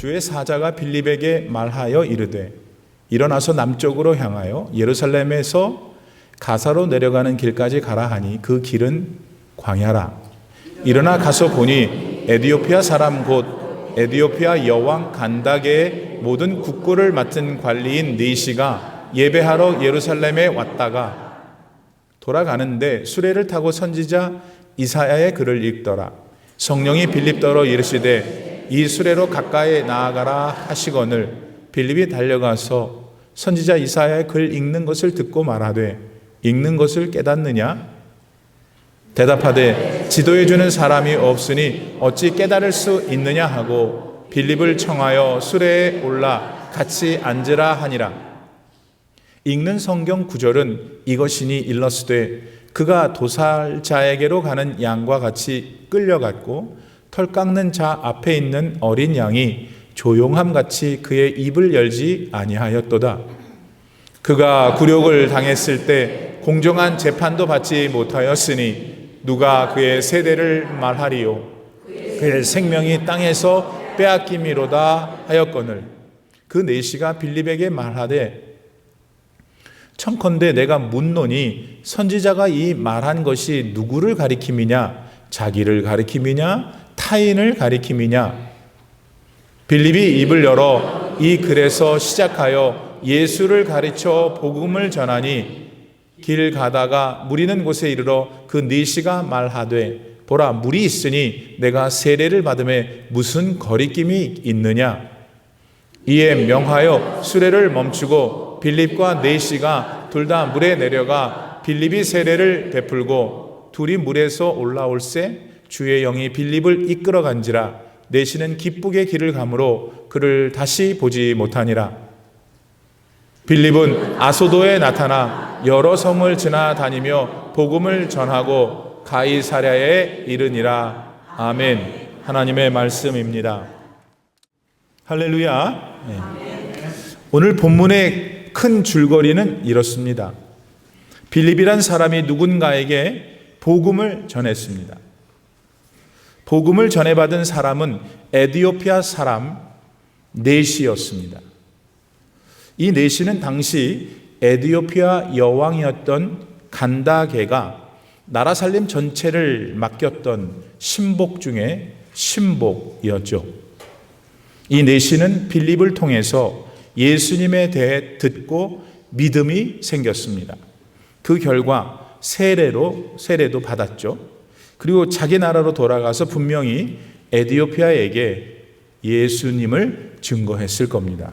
주의 사자가 빌립에게 말하여 이르되 일어나서 남쪽으로 향하여 예루살렘에서 가사로 내려가는 길까지 가라 하니 그 길은 광야라. 일어나 가서 보니 에디오피아 사람 곧 에디오피아 여왕 간다게의 모든 국고를 맡은 관리인 니시가 예배하러 예루살렘에 왔다가 돌아가는데 수레를 타고 선지자 이사야의 글을 읽더라. 성령이 빌립더러 이르시되 이 수레로 가까이 나아가라 하시거늘 빌립이 달려가서 선지자 이사야의 글 읽는 것을 듣고 말하되 읽는 것을 깨닫느냐? 대답하되 지도해 주는 사람이 없으니 어찌 깨달을 수 있느냐 하고 빌립을 청하여 수레에 올라 같이 앉으라 하니라. 읽는 성경 구절은 이것이니 일러스되 그가 도살자에게로 가는 양과 같이 끌려갔고 털 깎는 자 앞에 있는 어린 양이 조용함같이 그의 입을 열지 아니하였도다. 그가 굴욕을 당했을 때 공정한 재판도 받지 못하였으니 누가 그의 세대를 말하리요. 그의 생명이 땅에서 빼앗김이로다 하였거늘 그 내시가 빌립에게 말하되 청컨대 내가 묻노니 선지자가 이 말한 것이 누구를 가리킴이냐? 자기를 가리킴이냐? 타인을 가리킴이냐? 빌립이 입을 열어 이 글에서 시작하여 예수를 가르쳐 복음을 전하니 길 가다가 물 있는 곳에 이르러 그 니시가 말하되 보라 물이 있으니 내가 세례를 받음에 무슨 거리낌이 있느냐? 이에 명하여 수레를 멈추고 빌립과 니시가 둘 다 물에 내려가 빌립이 세례를 베풀고 둘이 물에서 올라올새 주의 영이 빌립을 이끌어 간지라. 니시는 기쁘게 길을 가므로 그를 다시 보지 못하니라. 빌립은 아소도에 나타나 여러 성을 지나다니며 복음을 전하고 가이사랴에 이르니라. 아멘. 하나님의 말씀입니다. 할렐루야. 네. 오늘 본문의 큰 줄거리는 이렇습니다. 빌립이란 사람이 누군가에게 복음을 전했습니다. 복음을 전해받은 사람은 에디오피아 사람 네시였습니다. 이 네시는 당시 에디오피아 여왕이었던 간다게가 나라 살림 전체를 맡겼던 신복 중에 신복이었죠. 이 네시는 빌립을 통해서 예수님에 대해 듣고 믿음이 생겼습니다. 그 결과 세례도 받았죠. 그리고 자기 나라로 돌아가서 분명히 에디오피아에게 예수님을 증거했을 겁니다.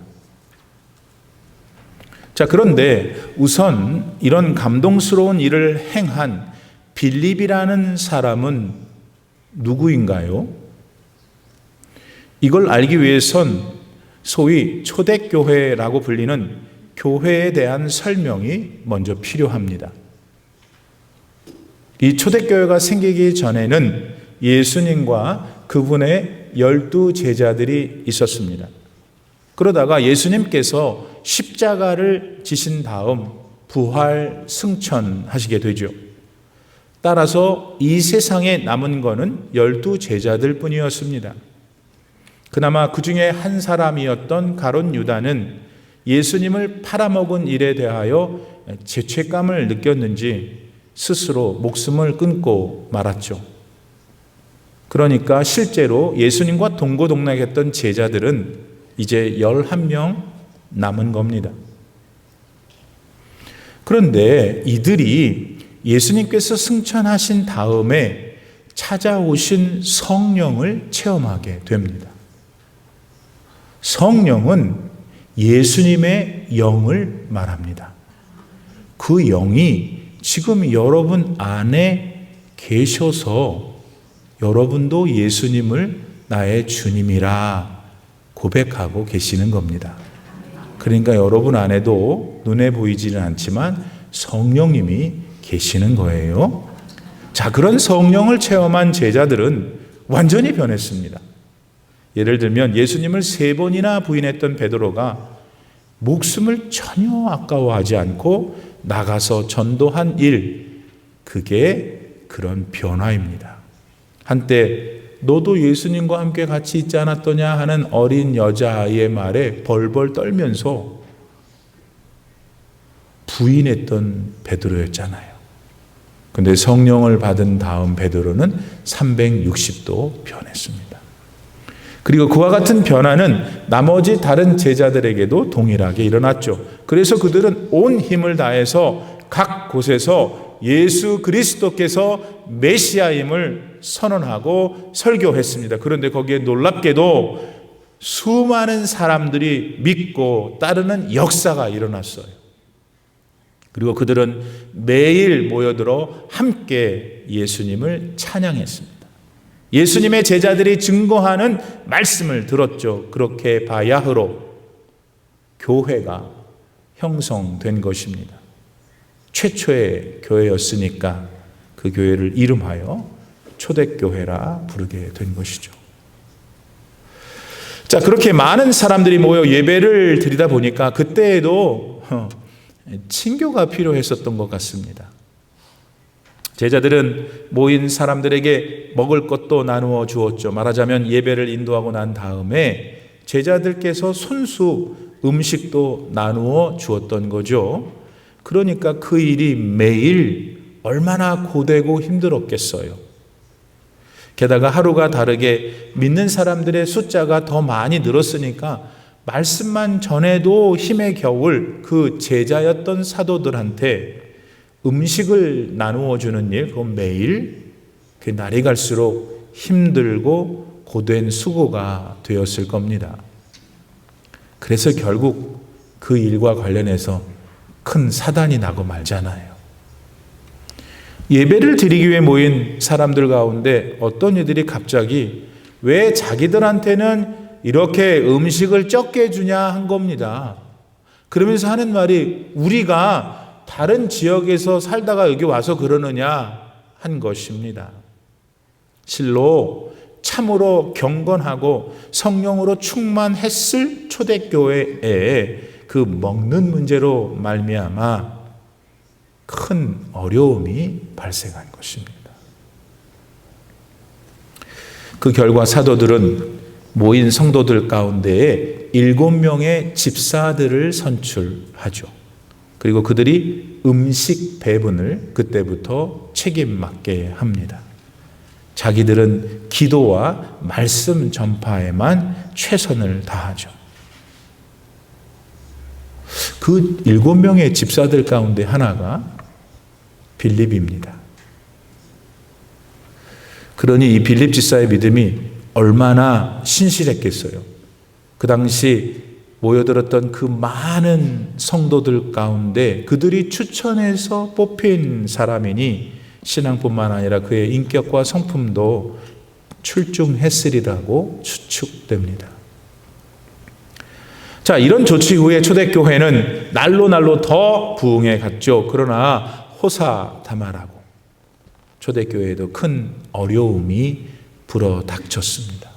자, 그런데 우선 이런 감동스러운 일을 행한 빌립이라는 사람은 누구인가요? 이걸 알기 위해선 소위 초대교회라고 불리는 교회에 대한 설명이 먼저 필요합니다. 이 초대교회가 생기기 전에는 예수님과 그분의 12 제자들이 있었습니다. 그러다가 예수님께서 십자가를 지신 다음 부활 승천하시게 되죠. 따라서 이 세상에 남은 것은 12 제자들 뿐이었습니다. 그나마 그 중에 한 사람이었던 가룟 유다는 예수님을 팔아먹은 일에 대하여 죄책감을 느꼈는지 스스로 목숨을 끊고 말았죠. 그러니까 실제로 예수님과 동고동락했던 제자들은 이제 11명 남은 겁니다. 그런데 이들이 예수님께서 승천하신 다음에 찾아오신 성령을 체험하게 됩니다. 성령은 예수님의 영을 말합니다. 그 영이 지금 여러분 안에 계셔서 여러분도 예수님을 나의 주님이라 고백하고 계시는 겁니다. 그러니까 여러분 안에도 눈에 보이지는 않지만 성령님이 계시는 거예요. 자, 그런 성령을 체험한 제자들은 완전히 변했습니다. 예를 들면 예수님을 3번이나 부인했던 베드로가 목숨을 전혀 아까워하지 않고 나가서 전도한 일, 그게 그런 변화입니다. 한때 너도 예수님과 함께 같이 있지 않았더냐 하는 어린 여자아이의 말에 벌벌 떨면서 부인했던 베드로였잖아요. 근데 성령을 받은 다음 베드로는 360도 변했습니다. 그리고 그와 같은 변화는 나머지 다른 제자들에게도 동일하게 일어났죠. 그래서 그들은 온 힘을 다해서 각 곳에서 예수 그리스도께서 메시아임을 선언하고 설교했습니다. 그런데 거기에 놀랍게도 수많은 사람들이 믿고 따르는 역사가 일어났어요. 그리고 그들은 매일 모여들어 함께 예수님을 찬양했습니다. 예수님의 제자들이 증거하는 말씀을 들었죠. 그렇게 바야흐로 교회가 형성된 것입니다. 최초의 교회였으니까 그 교회를 이름하여 초대교회라 부르게 된 것이죠. 자, 그렇게 많은 사람들이 모여 예배를 드리다 보니까 그때에도 친교가 필요했었던 것 같습니다. 제자들은 모인 사람들에게 먹을 것도 나누어 주었죠. 말하자면 예배를 인도하고 난 다음에 제자들께서 손수 음식도 나누어 주었던 거죠. 그러니까 그 일이 매일 얼마나 고되고 힘들었겠어요. 게다가 하루가 다르게 믿는 사람들의 숫자가 더 많이 늘었으니까 말씀만 전해도 힘에 겨울 그 제자였던 사도들한테 음식을 나누어 주는 일, 그건 매일 그 날이 갈수록 힘들고 고된 수고가 되었을 겁니다. 그래서 결국 그 일과 관련해서 큰 사단이 나고 말잖아요. 예배를 드리기 위해 모인 사람들 가운데 어떤 이들이 갑자기 왜 자기들한테는 이렇게 음식을 적게 주냐 한 겁니다. 그러면서 하는 말이 우리가 다른 지역에서 살다가 여기 와서 그러느냐 한 것입니다. 실로 참으로 경건하고 성령으로 충만했을 초대교회에 그 먹는 문제로 말미암아 큰 어려움이 발생한 것입니다. 그 결과 사도들은 모인 성도들 가운데에 7명의 집사들을 선출하죠. 그리고 그들이 음식 배분을 그때부터 책임맡게 합니다. 자기들은 기도와 말씀 전파에만 최선을 다하죠. 그 7명의 집사들 가운데 하나가 빌립입니다. 그러니 이 빌립 집사의 믿음이 얼마나 신실했겠어요. 그 당시 모여들었던 그 많은 성도들 가운데 그들이 추천해서 뽑힌 사람이니 신앙뿐만 아니라 그의 인격과 성품도 출중했으리라고 추측됩니다. 자, 이런 조치 후에 초대교회는 날로 더 부흥해 갔죠. 그러나 호사다마라고 초대교회에도 큰 어려움이 불어닥쳤습니다.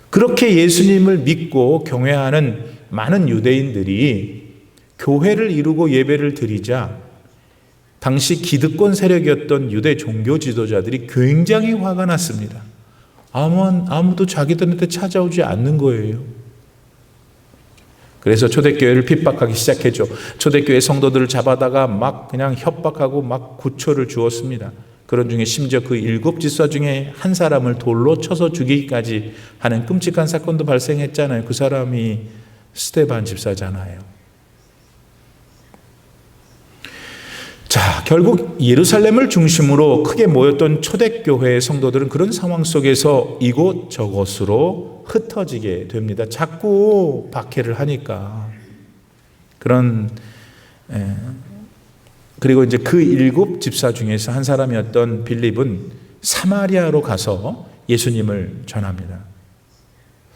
그렇게 예수님을 믿고 경외하는 많은 유대인들이 교회를 이루고 예배를 드리자 당시 기득권 세력이었던 유대 종교 지도자들이 굉장히 화가 났습니다. 아무도 자기들한테 찾아오지 않는 거예요. 그래서 초대교회를 핍박하기 시작했죠. 초대교회 성도들을 잡아다가 막 그냥 협박하고 막 고초를 주었습니다. 그런 중에 심지어 그 7 집사 중에 한 사람을 돌로 쳐서 죽이기까지 하는 끔찍한 사건도 발생했잖아요. 그 사람이 스데반 집사잖아요. 자, 결국 예루살렘을 중심으로 크게 모였던 초대교회의 성도들은 그런 상황 속에서 이곳저곳으로 흩어지게 됩니다. 자꾸 박해를 하니까. 그리고 이제 그 7 집사 중에서 한 사람이었던 빌립은 사마리아로 가서 예수님을 전합니다.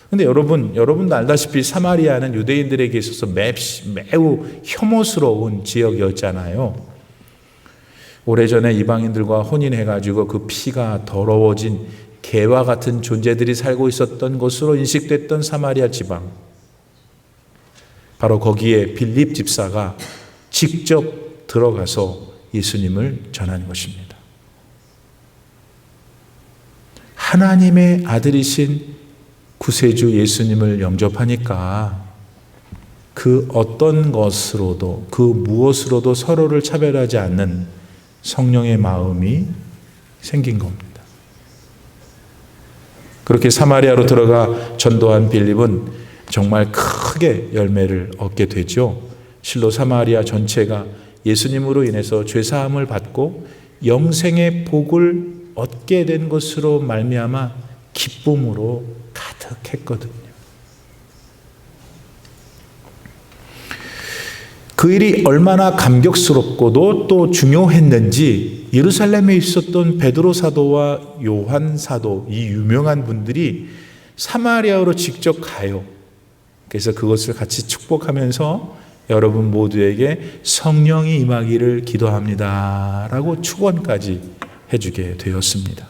근데 여러분도 알다시피 사마리아는 유대인들에게 있어서 매우 혐오스러운 지역이었잖아요. 오래전에 이방인들과 혼인해가지고 그 피가 더러워진 개와 같은 존재들이 살고 있었던 곳으로 인식됐던 사마리아 지방. 바로 거기에 빌립 집사가 직접 들어가서 예수님을 전한 것입니다. 하나님의 아들이신 구세주 예수님을 영접하니까 그 어떤 것으로도 그 무엇으로도 서로를 차별하지 않는 성령의 마음이 생긴 겁니다. 그렇게 사마리아로 들어가 전도한 빌립은 정말 크게 열매를 얻게 되죠. 실로 사마리아 전체가 예수님으로 인해서 죄사함을 받고 영생의 복을 얻게 된 것으로 말미암아 기쁨으로 가득했거든요. 그 일이 얼마나 감격스럽고도 또 중요했는지 예루살렘에 있었던 베드로 사도와 요한 사도, 이 유명한 분들이 사마리아로 직접 가요. 그래서 그것을 같이 축복하면서 여러분 모두에게 성령이 임하기를 기도합니다 라고 축원까지 해주게 되었습니다.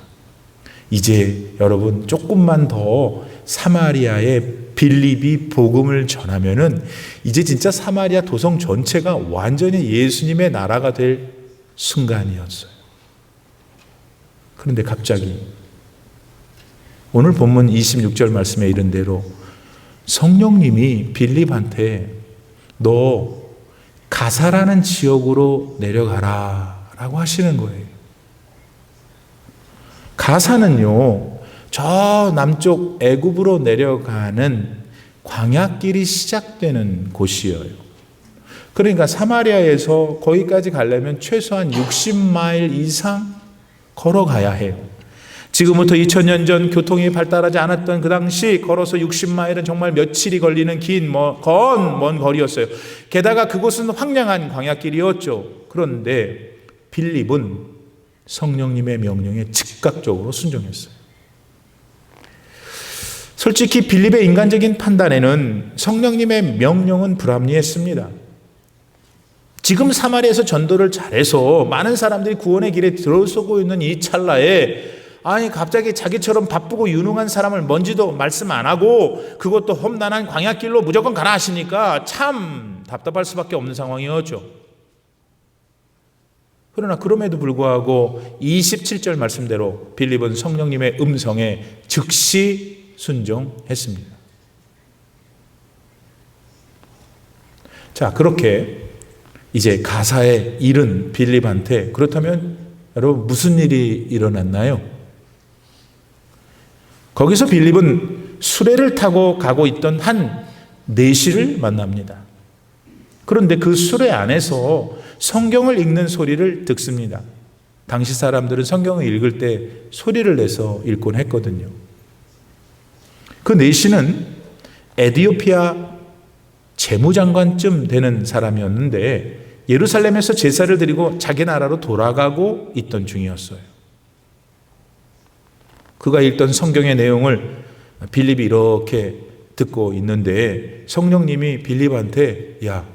이제 여러분 조금만 더 사마리아에 빌립이 복음을 전하면은 이제 진짜 사마리아 도성 전체가 완전히 예수님의 나라가 될 순간이었어요. 그런데 갑자기 오늘 본문 26절 말씀에 이른 대로 성령님이 빌립한테 너 가사라는 지역으로 내려가라 라고 하시는 거예요. 가사는요, 저 남쪽 애굽으로 내려가는 광야길이 시작되는 곳이에요. 그러니까 사마리아에서 거기까지 가려면 최소한 60마일 이상 걸어가야 해요. 지금부터 2000년 전 교통이 발달하지 않았던 그 당시 걸어서 60마일은 정말 며칠이 걸리는 긴 먼 거리였어요. 게다가 그곳은 황량한 광야길이었죠. 그런데 빌립은 성령님의 명령에 즉각적으로 순종했어요. 솔직히 빌립의 인간적인 판단에는 성령님의 명령은 불합리했습니다. 지금 사마리아에서 전도를 잘해서 많은 사람들이 구원의 길에 들어서고 있는 이 찰나에 아니 갑자기 자기처럼 바쁘고 유능한 사람을 뭔지도 말씀 안 하고 그것도 험난한 광야길로 무조건 가라 하시니까 참 답답할 수밖에 없는 상황이었죠. 그러나 그럼에도 불구하고 27절 말씀대로 빌립은 성령님의 음성에 즉시 순종했습니다. 자, 그렇게 이제 가사에 이른 빌립한테 그렇다면 여러분 무슨 일이 일어났나요? 거기서 빌립은 수레를 타고 가고 있던 한 내시를 만납니다. 그런데 그 수레 안에서 성경을 읽는 소리를 듣습니다. 당시 사람들은 성경을 읽을 때 소리를 내서 읽곤 했거든요. 그 내시는 에디오피아 재무장관쯤 되는 사람이었는데 예루살렘에서 제사를 드리고 자기 나라로 돌아가고 있던 중이었어요. 그가 읽던 성경의 내용을 빌립이 이렇게 듣고 있는데 성령님이 빌립한테 야,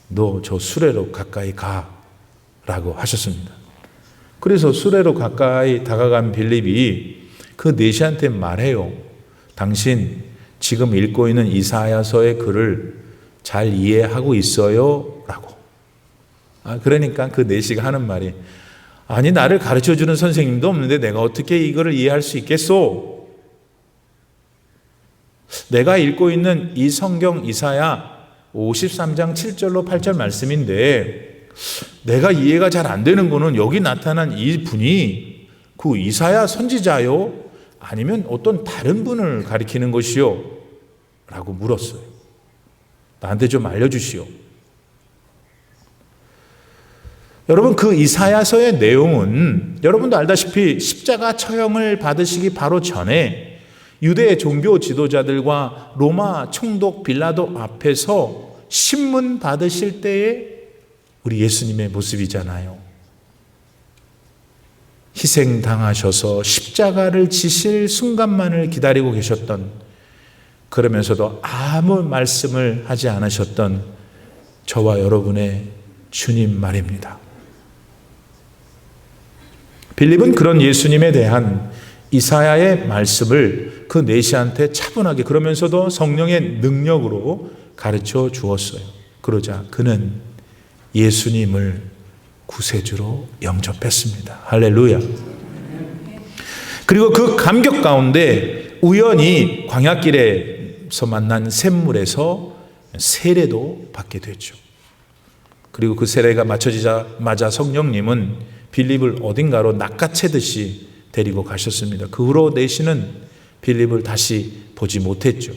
너 저 수레로 가까이 가라고 하셨습니다. 그래서 수레로 가까이 다가간 빌립이 그 내시한테 말해요. 당신 지금 읽고 있는 이사야서의 글을 잘 이해하고 있어요? 라고. 그러니까 그 내시가 하는 말이 아니 나를 가르쳐주는 선생님도 없는데 내가 어떻게 이거를 이해할 수 있겠소? 내가 읽고 있는 이 성경 이사야 53장 7절로 8절 말씀인데 내가 이해가 잘 안 되는 거는 여기 나타난 이 분이 그 이사야 선지자요? 아니면 어떤 다른 분을 가리키는 것이요? 라고 물었어요. 나한테 좀 알려주시오. 여러분 그 이사야서의 내용은 여러분도 알다시피 십자가 처형을 받으시기 바로 전에 유대 종교 지도자들과 로마 총독 빌라도 앞에서 신문 받으실 때의 우리 예수님의 모습이잖아요. 희생당하셔서 십자가를 지실 순간만을 기다리고 계셨던, 그러면서도 아무 말씀을 하지 않으셨던 저와 여러분의 주님 말입니다. 빌립은 그런 예수님에 대한 이사야의 말씀을 그 내시한테 차분하게 그러면서도 성령의 능력으로 가르쳐 주었어요. 그러자 그는 예수님을 구세주로 영접했습니다. 할렐루야. 그리고 그 감격 가운데 우연히 광야길에서 만난 샘물에서 세례도 받게 되죠. 그리고 그 세례가 맞춰지자마자 성령님은 빌립을 어딘가로 낚아채듯이 데리고 가셨습니다. 그 후로 내시는 빌립을 다시 보지 못했죠.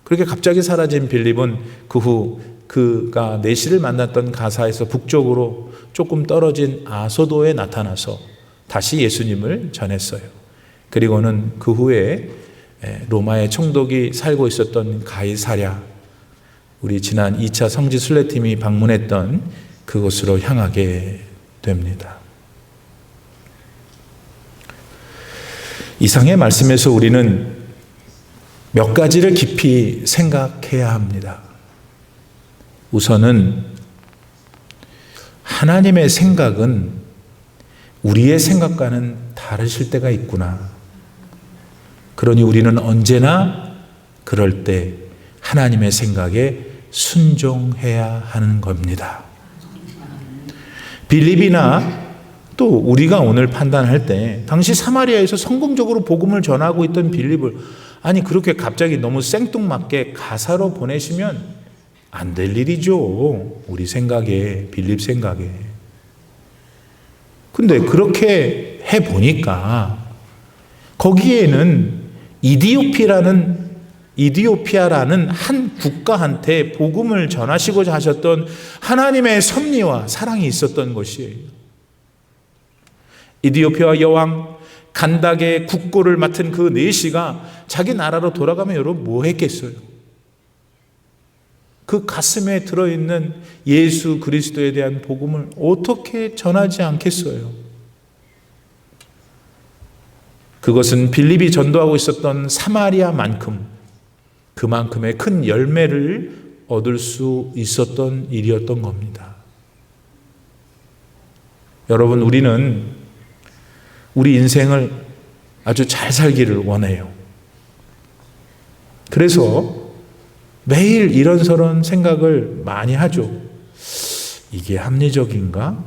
그렇게 갑자기 사라진 빌립은 그 후 그가 내시를 만났던 가사에서 북쪽으로 조금 떨어진 아소도에 나타나서 다시 예수님을 전했어요. 그리고는 그 후에 로마의 총독이 살고 있었던 가이사랴, 우리 지난 2차 성지 순례팀이 방문했던 그곳으로 향하게 됩니다. 이상의 말씀에서 우리는 몇 가지를 깊이 생각해야 합니다. 우선은 하나님의 생각은 우리의 생각과는 다르실 때가 있구나. 그러니 우리는 언제나 그럴 때 하나님의 생각에 순종해야 하는 겁니다. 빌립이나 또 우리가 오늘 판단할 때 당시 사마리아에서 성공적으로 복음을 전하고 있던 빌립을 아니 그렇게 갑자기 너무 생뚱맞게 가사로 보내시면 안 될 일이죠. 우리 생각에, 빌립 생각에. 근데 그렇게 해보니까 거기에는 이디오피아라는 한 국가한테 복음을 전하시고자 하셨던 하나님의 섭리와 사랑이 있었던 것이에요. 이디오피아 여왕 간닥의 국고를 맡은 그 내시가 자기 나라로 돌아가면 여러분 뭐 했겠어요? 그 가슴에 들어있는 예수 그리스도에 대한 복음을 어떻게 전하지 않겠어요? 그것은 빌립이 전도하고 있었던 사마리아만큼 그만큼의 큰 열매를 얻을 수 있었던 일이었던 겁니다. 여러분, 우리는 우리 인생을 아주 잘 살기를 원해요. 그래서 매일 이런저런 생각을 많이 하죠. 이게 합리적인가?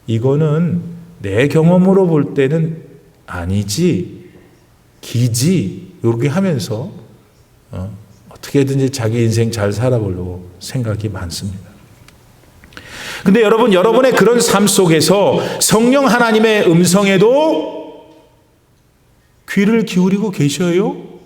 이거는 내 경험으로 볼 때는 아니지, 기지, 이렇게 하면서 어떻게든지 자기 인생 잘 살아보려고 생각이 많습니다. 근데 여러분, 여러분의 그런 삶 속에서 성령 하나님의 음성에도 귀를 기울이고 계셔요?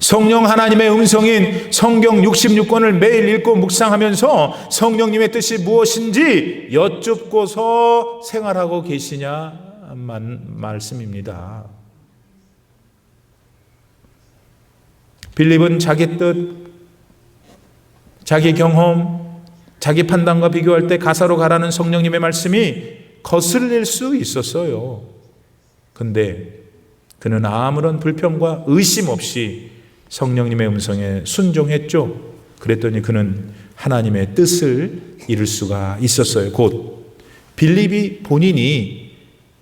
성령 하나님의 음성인 성경 66권을 매일 읽고 묵상하면서 성령님의 뜻이 무엇인지 여쭙고서 생활하고 계시냐 말씀입니다. 빌립은 자기 뜻, 자기 경험, 자기 판단과 비교할 때 가사로 가라는 성령님의 말씀이 거슬릴 수 있었어요. 근데 그는 아무런 불평과 의심 없이 성령님의 음성에 순종했죠. 그랬더니 그는 하나님의 뜻을 이룰 수가 있었어요. 곧 빌립이 본인이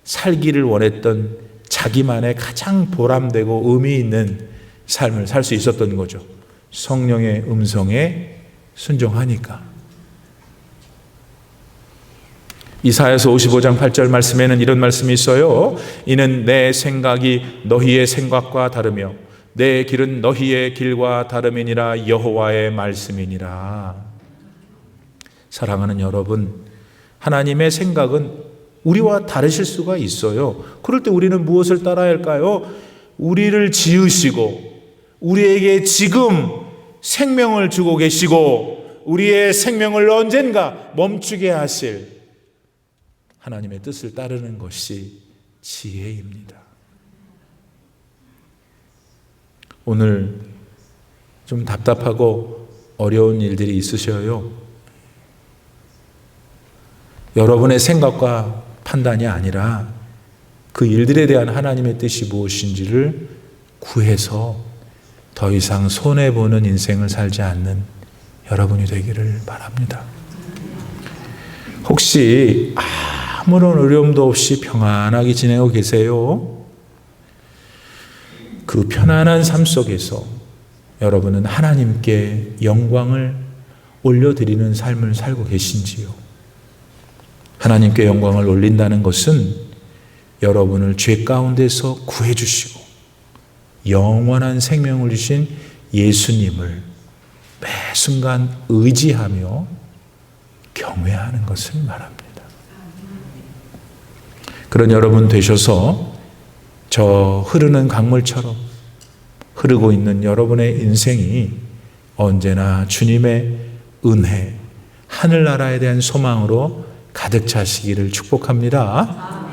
살기를 원했던 자기만의 가장 보람되고 의미 있는 삶을 살 수 있었던 거죠. 성령의 음성에 순종하니까. 이사야서 55장 8절 말씀에는 이런 말씀이 있어요. 이는 내 생각이 너희의 생각과 다르며 내 길은 너희의 길과 다름이니라. 여호와의 말씀이니라. 사랑하는 여러분, 하나님의 생각은 우리와 다르실 수가 있어요. 그럴 때 우리는 무엇을 따라야 할까요? 우리를 지으시고 우리에게 지금 생명을 주고 계시고 우리의 생명을 언젠가 멈추게 하실 하나님의 뜻을 따르는 것이 지혜입니다. 오늘 좀 답답하고 어려운 일들이 있으셔요. 여러분의 생각과 판단이 아니라 그 일들에 대한 하나님의 뜻이 무엇인지를 구해서 더 이상 손해보는 인생을 살지 않는 여러분이 되기를 바랍니다. 혹시 아무런 어려움도 없이 평안하게 지내고 계세요? 그 편안한 삶 속에서 여러분은 하나님께 영광을 올려드리는 삶을 살고 계신지요? 하나님께 영광을 올린다는 것은 여러분을 죄 가운데서 구해주시고 영원한 생명을 주신 예수님을 매 순간 의지하며 경외하는 것을 말합니다. 그런 여러분 되셔서 저 흐르는 강물처럼 흐르고 있는 여러분의 인생이 언제나 주님의 은혜, 하늘나라에 대한 소망으로 가득 차시기를 축복합니다.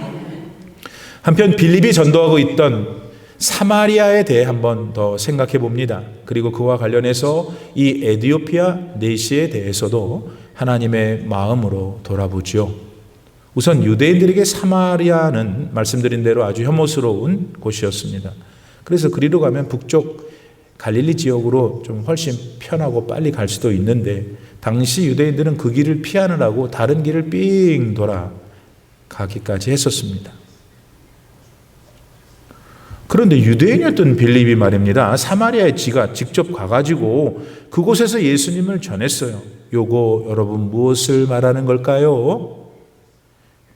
한편 빌립이 전도하고 있던 사마리아에 대해 한번 더 생각해 봅니다. 그리고 그와 관련해서 이 에티오피아 내시에 대해서도 하나님의 마음으로 돌아보죠. 우선 유대인들에게 사마리아는 말씀드린 대로 아주 혐오스러운 곳이었습니다. 그래서 그리로 가면 북쪽 갈릴리 지역으로 좀 훨씬 편하고 빨리 갈 수도 있는데 당시 유대인들은 그 길을 피하느라고 다른 길을 삥 돌아 가기까지 했었습니다. 그런데 유대인이었던 빌립이 말입니다. 사마리아에 지가 직접 가가지고 그곳에서 예수님을 전했어요. 요거 여러분 무엇을 말하는 걸까요?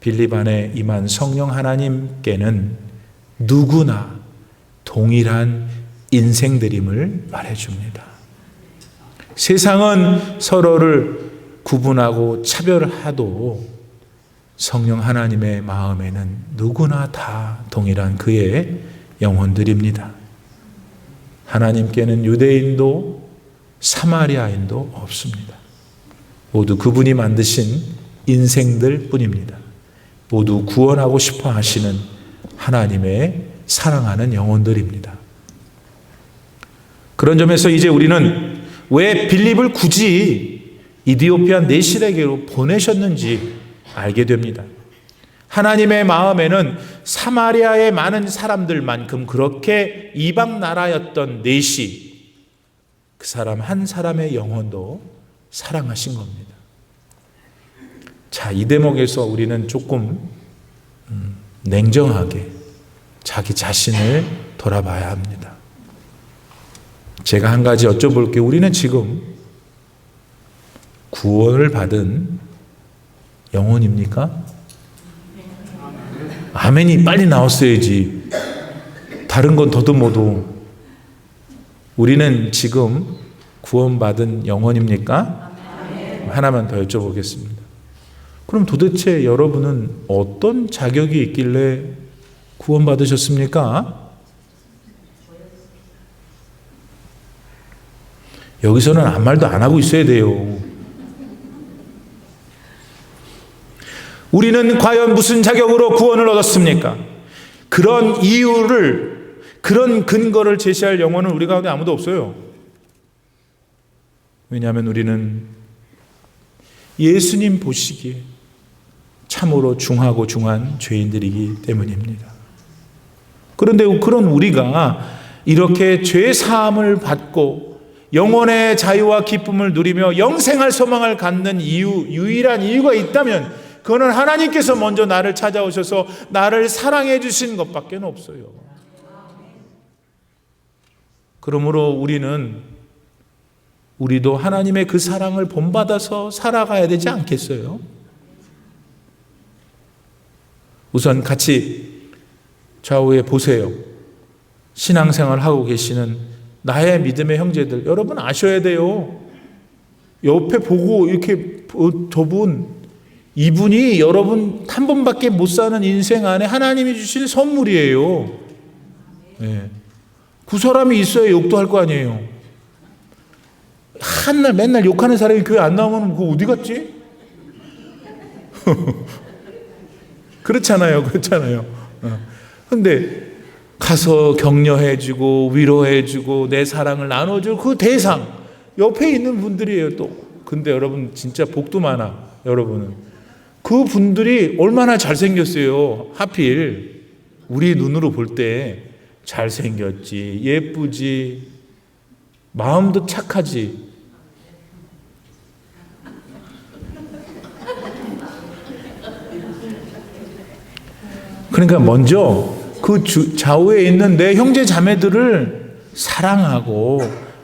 빌립 안에 임한 성령 하나님께는 누구나 동일한 인생들임을 말해줍니다. 세상은 서로를 구분하고 차별하도 성령 하나님의 마음에는 누구나 다 동일한 그의 영혼들입니다. 하나님께는 유대인도 사마리아인도 없습니다. 모두 그분이 만드신 인생들 뿐입니다. 모두 구원하고 싶어 하시는 하나님의 사랑하는 영혼들입니다. 그런 점에서 이제 우리는 왜 빌립을 굳이 이디오피아 내실에게로 보내셨는지 알게 됩니다. 하나님의 마음에는 사마리아의 많은 사람들만큼 그렇게 이방 나라였던 내시, 그 사람 한 사람의 영혼도 사랑하신 겁니다. 자, 이 대목에서 우리는 조금 냉정하게 자기 자신을 돌아봐야 합니다. 제가 한 가지 여쭤볼게요. 우리는 지금 구원을 받은 영혼입니까? 아멘이 빨리 나왔어야지. 다른 건 더듬어도 우리는 지금 구원받은 영혼입니까? 하나만 더 여쭤보겠습니다. 그럼 도대체 여러분은 어떤 자격이 있길래 구원받으셨습니까? 여기서는 아무 말도 안 하고 있어야 돼요. 우리는 과연 무슨 자격으로 구원을 얻었습니까? 그런 이유를, 그런 근거를 제시할 영혼은 우리 가운데 아무도 없어요. 왜냐하면 우리는 예수님 보시기에 참으로 중하고 중한 죄인들이기 때문입니다. 그런데 그런 우리가 이렇게 죄 사함을 받고 영혼의 자유와 기쁨을 누리며 영생할 소망을 갖는 유일한 이유가 있다면 그거는 하나님께서 먼저 나를 찾아오셔서 나를 사랑해 주신 것밖에 없어요. 그러므로 우리도 하나님의 그 사랑을 본받아서 살아가야 되지 않겠어요? 우선 같이 좌우에 보세요. 신앙생활 하고 계시는 나의 믿음의 형제들, 여러분 아셔야 돼요. 옆에 보고 이렇게 이분이 여러분 한 번밖에 못 사는 인생 안에 하나님이 주신 선물이에요. 네. 그 사람이 있어야 욕도 할 거 아니에요. 한날 맨날 욕하는 사람이 교회 안 나오면 그거 어디 갔지? 그렇잖아요. 근데 가서 격려해주고 위로해주고 내 사랑을 나눠주고 그 대상 옆에 있는 분들이에요. 또 근데 여러분 진짜 복도 많아. 여러분은 그 분들이 얼마나 잘생겼어요. 하필 우리 눈으로 볼 때 잘생겼지, 예쁘지, 마음도 착하지. 그러니까 먼저 그 좌우에 있는 내 형제 자매들을 사랑하고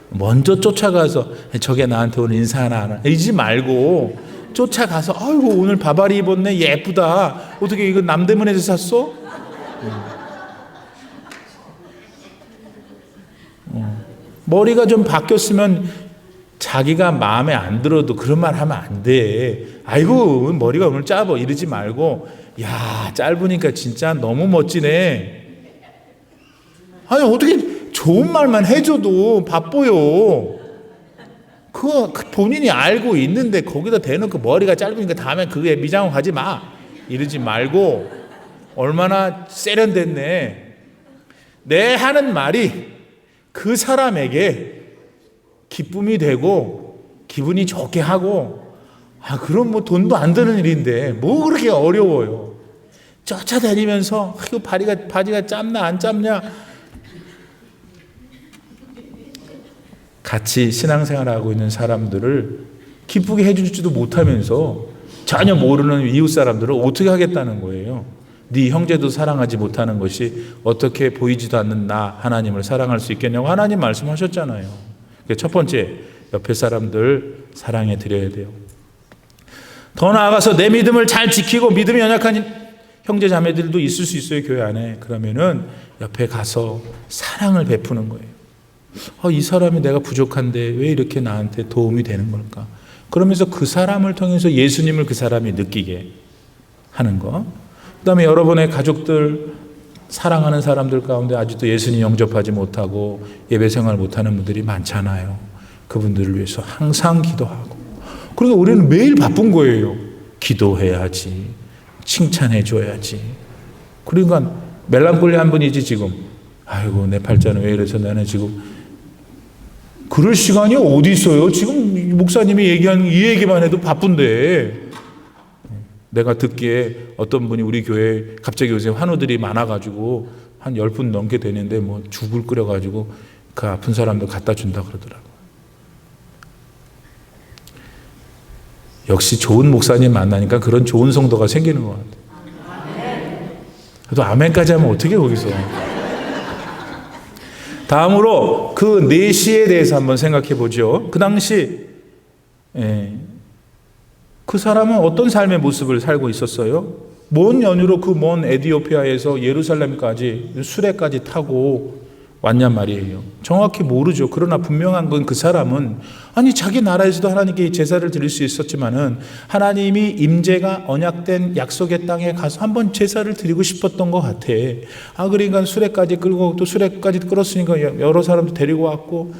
먼저 쫓아가서 저게 나한테 오늘 인사 하나 이러지 말고 쫓아가서 아이고 오늘 바바리 입었네 예쁘다. 어떻게 이거 남대문에서 샀어? 머리가 좀 바뀌었으면 자기가 마음에 안 들어도 그런 말 하면 안 돼. 아이고 머리가 오늘 짧아 이러지 말고 야 짧으니까 진짜 너무 멋지네. 아니 어떻게 좋은 말만 해줘도 바빠요. 그거 본인이 알고 있는데 거기다 대놓고 머리가 짧으니까 다음에 그게 미장원 가지 마 이러지 말고 얼마나 세련됐네. 내 하는 말이 그 사람에게 기쁨이 되고 기분이 좋게 하고 그럼 뭐 돈도 안 드는 일인데 뭐 그렇게 어려워요. 쫓아다니면서 이거 바지가 짧나 안 짧냐. 같이 신앙생활하고 있는 사람들을 기쁘게 해주지도 못하면서 전혀 모르는 이웃 사람들을 어떻게 하겠다는 거예요. 네 형제도 사랑하지 못하는 것이 어떻게 보이지도 않는 나 하나님을 사랑할 수 있겠냐고 하나님 말씀하셨잖아요. 첫 번째, 옆에 사람들 사랑해 드려야 돼요. 더 나아가서 내 믿음을 잘 지키고 믿음이 연약한 형제 자매들도 있을 수 있어요, 교회 안에. 그러면은 옆에 가서 사랑을 베푸는 거예요. 이 사람이 내가 부족한데 왜 이렇게 나한테 도움이 되는 걸까? 그러면서 그 사람을 통해서 예수님을 그 사람이 느끼게 하는 거. 그다음에 여러분의 가족들, 사랑하는 사람들 가운데 아직도 예수님 영접하지 못하고 예배 생활 못하는 분들이 많잖아요. 그분들을 위해서 항상 기도하고. 그러니까 우리는 매일 바쁜 거예요. 기도해야지, 칭찬해줘야지. 그러니까 멜랑콜리 한 분이지 지금. 아이고 내 팔자는 왜 이래서 나는 지금 그럴 시간이 어디 있어요? 지금 목사님이 얘기한 이 얘기만 해도 바쁜데. 내가 듣기에 어떤 분이 우리 교회에 갑자기 요새 환우들이 많아가지고 한 10분 넘게 되는데 뭐 죽을 끓여가지고 그 아픈 사람들 갖다 준다 그러더라고요. 역시 좋은 목사님 만나니까 그런 좋은 성도가 생기는 것 같아요. 그래도 아멘까지 하면 어떻게 거기서. 다음으로 그 4시에 대해서 한번 생각해 보죠. 그 당시 그 사람은 어떤 삶의 모습을 살고 있었어요? 먼 연유로 그 먼 에티오피아에서 예루살렘까지 수레까지 타고 왔냔 말이에요. 정확히 모르죠. 그러나 분명한 건 그 사람은 자기 나라에서도 하나님께 제사를 드릴 수 있었지만은 하나님이 임재가 언약된 약속의 땅에 가서 한번 제사를 드리고 싶었던 것 같아. 그러니까 수레까지 끌고 또 수레까지 끌었으니까 여러 사람도 데리고 왔고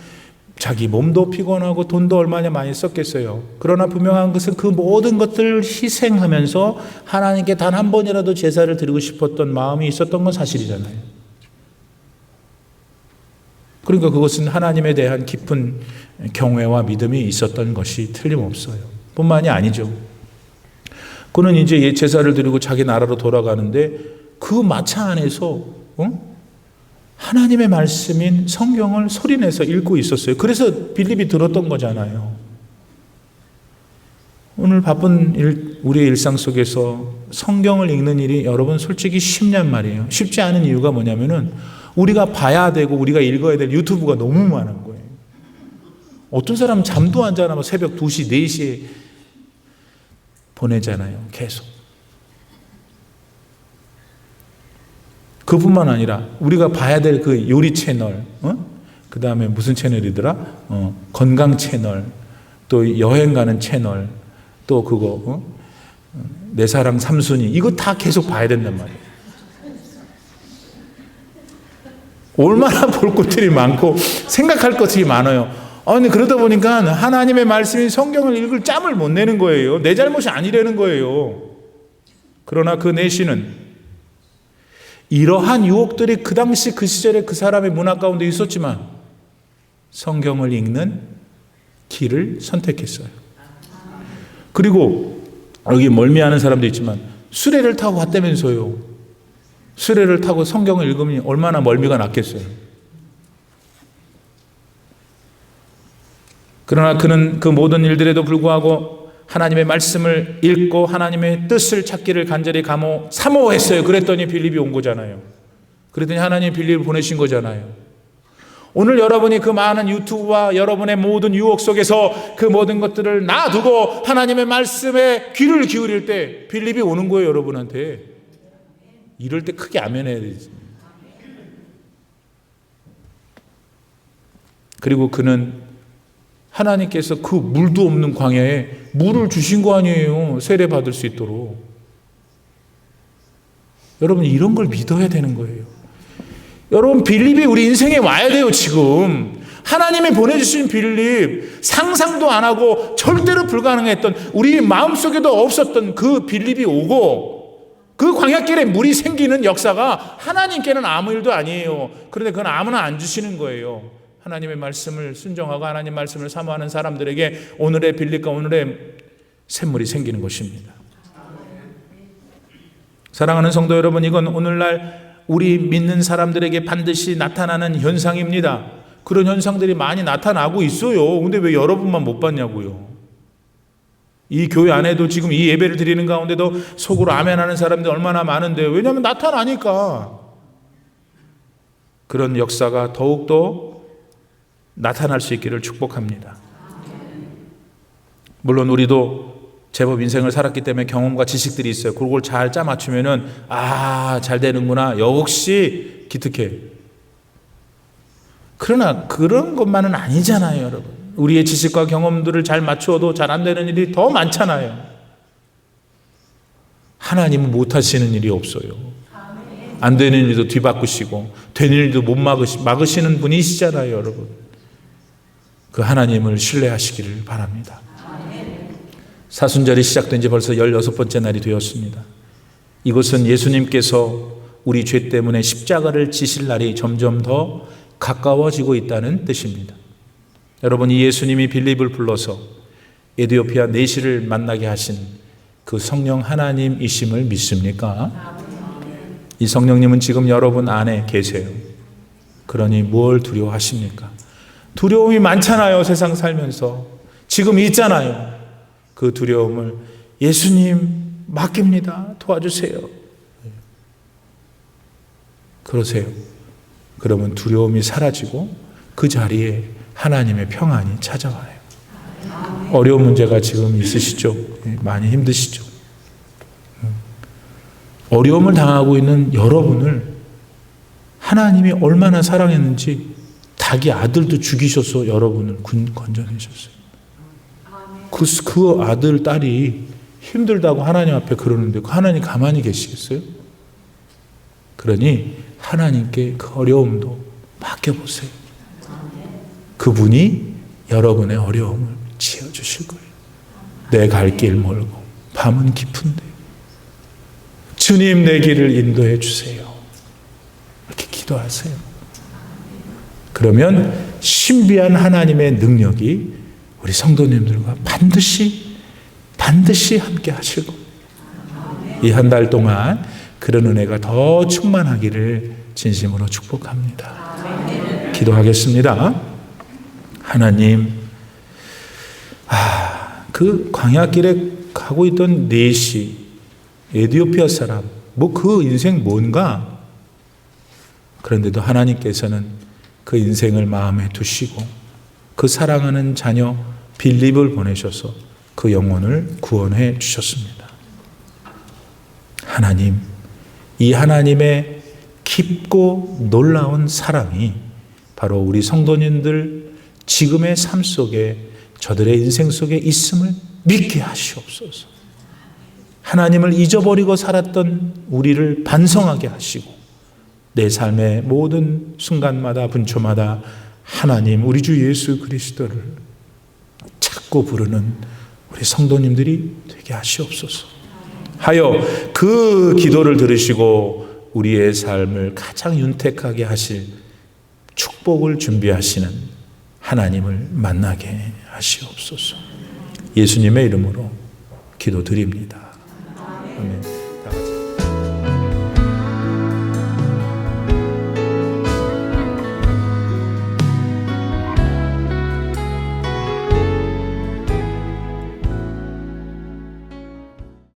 자기 몸도 피곤하고 돈도 얼마나 많이 썼겠어요. 그러나 분명한 것은 그 모든 것들을 희생하면서 하나님께 단 한 번이라도 제사를 드리고 싶었던 마음이 있었던 건 사실이잖아요. 그러니까 그것은 하나님에 대한 깊은 경외와 믿음이 있었던 것이 틀림없어요. 뿐만이 아니죠. 그는 이제 제사를 드리고 자기 나라로 돌아가는데 그 마차 안에서 하나님의 말씀인 성경을 소리내서 읽고 있었어요. 그래서 빌립이 들었던 거잖아요. 오늘 바쁜 우리의 일상 속에서 성경을 읽는 일이 여러분 솔직히 쉽냔 말이에요. 쉽지 않은 이유가 뭐냐면은 우리가 봐야 되고 우리가 읽어야 될 유튜브가 너무 많은 거예요. 어떤 사람은 잠도 안 자나 새벽 2시, 4시에 보내잖아요. 계속. 그뿐만 아니라 우리가 봐야 될 그 요리 채널, 그 다음에 무슨 채널이더라? 건강 채널, 또 여행 가는 채널, 또 그거 내 사랑 삼순이 이거 다 계속 봐야 된단 말이에요. 얼마나 볼 것들이 많고 생각할 것들이 많아요. 근데 그러다 보니까 하나님의 말씀인 성경을 읽을 짬을 못 내는 거예요. 내 잘못이 아니라는 거예요. 그러나 그 내시는 이러한 유혹들이 그 당시 그 시절에 그 사람의 문화 가운데 있었지만 성경을 읽는 길을 선택했어요. 그리고 여기 멀미하는 사람도 있지만 수레를 타고 갔다면서요. 수레를 타고 성경을 읽으면 얼마나 멀미가 낫겠어요. 그러나 그는 그 모든 일들에도 불구하고 하나님의 말씀을 읽고 하나님의 뜻을 찾기를 간절히 사모했어요. 그랬더니 빌립이 온 거잖아요. 그랬더니 하나님이 빌립을 보내신 거잖아요. 오늘 여러분이 그 많은 유튜브와 여러분의 모든 유혹 속에서 그 모든 것들을 놔두고 하나님의 말씀에 귀를 기울일 때 빌립이 오는 거예요, 여러분한테. 이럴 때 크게 아멘해야 되지. 그리고 그는 하나님께서 그 물도 없는 광야에 물을 주신 거 아니에요, 세례 받을 수 있도록. 여러분, 이런 걸 믿어야 되는 거예요. 여러분, 빌립이 우리 인생에 와야 돼요. 지금 하나님이 보내주신 빌립, 상상도 안 하고 절대로 불가능했던, 우리 마음속에도 없었던 그 빌립이 오고 그 광야길에 물이 생기는 역사가 하나님께는 아무 일도 아니에요. 그런데 그건 아무나 안 주시는 거예요. 하나님의 말씀을 순종하고 하나님 말씀을 사모하는 사람들에게 오늘의 빌립과 오늘의 샘물이 생기는 것입니다. 사랑하는 성도 여러분, 이건 오늘날 우리 믿는 사람들에게 반드시 나타나는 현상입니다. 그런 현상들이 많이 나타나고 있어요. 근데 왜 여러분만 못 봤냐고요. 이 교회 안에도 지금 이 예배를 드리는 가운데도 속으로 아멘하는 사람들이 얼마나 많은데요. 왜냐하면 나타나니까. 그런 역사가 더욱더 나타날 수 있기를 축복합니다. 물론 우리도 제법 인생을 살았기 때문에 경험과 지식들이 있어요. 그걸 잘 짜맞추면은 잘 되는구나. 역시 기특해. 그러나 그런 것만은 아니잖아요, 여러분. 우리의 지식과 경험들을 잘 맞추어도 잘 안 되는 일이 더 많잖아요. 하나님은 못하시는 일이 없어요. 안 되는 일도 뒤바꾸시고 되는 일도 못 막으시는 분이시잖아요, 여러분. 그 하나님을 신뢰하시기를 바랍니다. 사순절이 시작된 지 벌써 16번째 날이 되었습니다. 이것은 예수님께서 우리 죄 때문에 십자가를 지실 날이 점점 더 가까워지고 있다는 뜻입니다. 여러분, 이 예수님이 빌립을 불러서 에디오피아 내시를 만나게 하신 그 성령 하나님이심을 믿습니까? 이 성령님은 지금 여러분 안에 계세요. 그러니 뭘 두려워하십니까? 두려움이 많잖아요, 세상 살면서. 지금 있잖아요. 그 두려움을 예수님 맡깁니다. 도와주세요. 그러세요. 그러면 두려움이 사라지고 그 자리에 하나님의 평안이 찾아와요. 어려운 문제가 지금 있으시죠? 많이 힘드시죠? 어려움을 당하고 있는 여러분을 하나님이 얼마나 사랑했는지 자기 아들도 죽이셔서 여러분을 건져내셨어요. 그 아들, 딸이 힘들다고 하나님 앞에 그러는데 그 하나님 가만히 계시겠어요? 그러니 하나님께 그 어려움도 맡겨보세요. 그분이 여러분의 어려움을 지어주실 거예요. 내 갈 길 멀고 밤은 깊은데 주님 내 길을 인도해 주세요. 이렇게 기도하세요. 그러면 신비한 하나님의 능력이 우리 성도님들과 반드시 함께 하실 겁니다. 이 한 달 동안 그런 은혜가 더 충만하기를 진심으로 축복합니다. 기도하겠습니다. 하나님, 그 광야길에 가고 있던 네시, 에디오피아 사람, 그 인생 뭔가? 그런데도 하나님께서는 그 인생을 마음에 두시고 그 사랑하는 자녀 빌립을 보내셔서 그 영혼을 구원해 주셨습니다. 하나님, 이 하나님의 깊고 놀라운 사랑이 바로 우리 성도님들 지금의 삶 속에, 저들의 인생 속에 있음을 믿게 하시옵소서. 하나님을 잊어버리고 살았던 우리를 반성하게 하시고 내 삶의 모든 순간마다 분초마다 하나님, 우리 주 예수 그리스도를 찾고 부르는 우리 성도님들이 되게 하시옵소서. 하여 그 기도를 들으시고 우리의 삶을 가장 윤택하게 하실 축복을 준비하시는 하나님을 만나게 하시옵소서. 예수님의 이름으로 기도드립니다. 아멘.